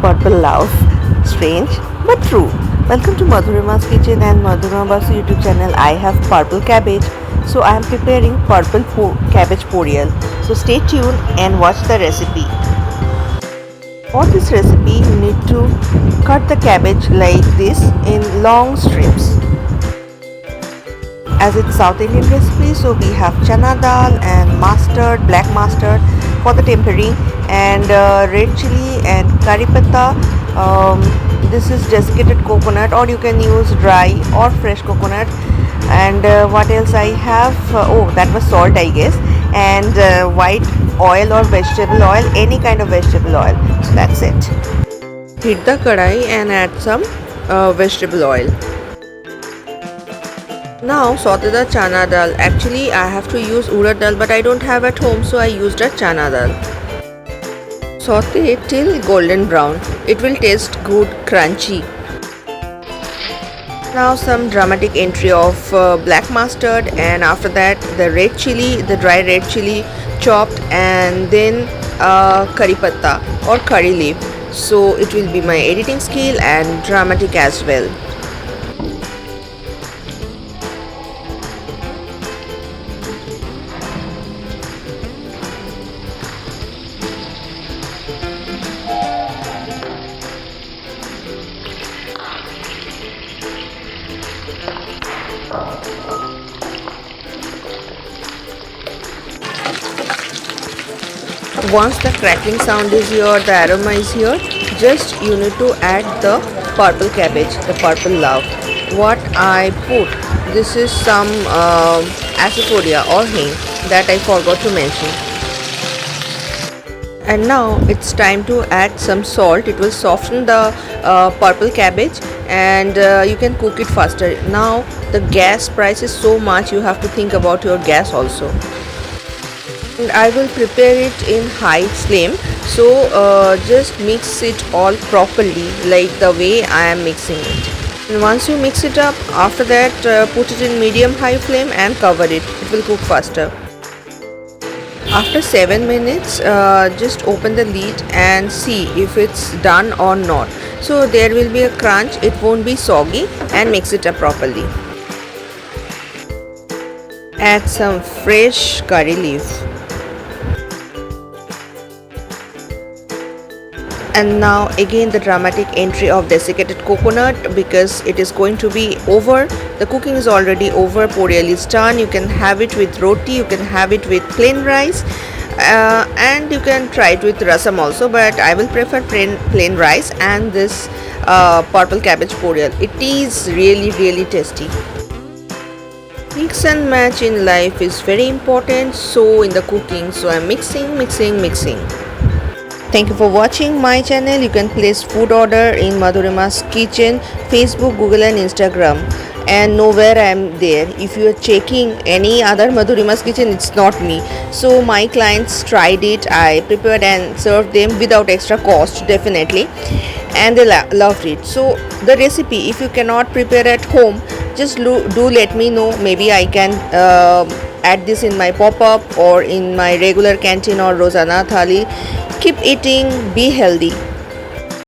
purple love. Strange but true. Welcome to Madhurima's Kitchen and Madhurima Basu YouTube channel. I have purple cabbage, so I am preparing cabbage porial. So stay tuned and watch the recipe. For this recipe, you need to cut the cabbage like this in long strips. As it's South Indian recipe, so we have chana dal and mustard, black mustard for the tempering, and red chili and curry patta. This is desiccated coconut, or you can use dry or fresh coconut. And what else I have? Oh, that was salt, I guess. And white oil or vegetable oil, any kind of vegetable oil. So that's it. Heat the kadai and add some vegetable oil. Now saute the chana dal. Actually I have to use urad dal, but I don't have at home, so I used a chana dal. Saute it till golden brown. It will taste good, crunchy. Now some dramatic entry of black mustard, and after that the red chili, the dry red chili chopped, and then curry patta or curry leaf. So it will be my editing skill and dramatic as well. Once the crackling sound is here, the aroma is here, just you need to add the purple cabbage, the purple love. What I put, this is some asafoetida or hing that I forgot to mention. And now it's time to add some salt. It will soften the purple cabbage, and you can cook it faster. Now the gas price is so much, you have to think about your gas also. And I will prepare it in high flame, so just mix it all properly like the way I am mixing it. And once you mix it up, after that put it in medium high flame and cover it. It will cook faster. After 7 minutes, just open the lid and see if it's done or not. So there will be a crunch, it won't be soggy, and mix it up properly. Add some fresh curry leaf. And now again the dramatic entry of desiccated coconut, because it is going to be over. The cooking is already over. Porial is done. You can have it with roti, you can have it with plain rice, and you can try it with rasam also, but I will prefer plain rice and this purple cabbage porial. It is really tasty. Mix and match in life is very important, so in the cooking, so I'm mixing. Thank you for watching my channel. You can place food order in Madhurima's Kitchen, Facebook, Google and Instagram, and know where I am there. If you are checking any other Madhurima's Kitchen, it's not me. So my clients tried it, I prepared and served them without extra cost, definitely, and they loved it. So the recipe, if you cannot prepare at home, just do let me know. Maybe I can add this in my pop-up or in my regular canteen or Rozana thali. Keep eating, be healthy.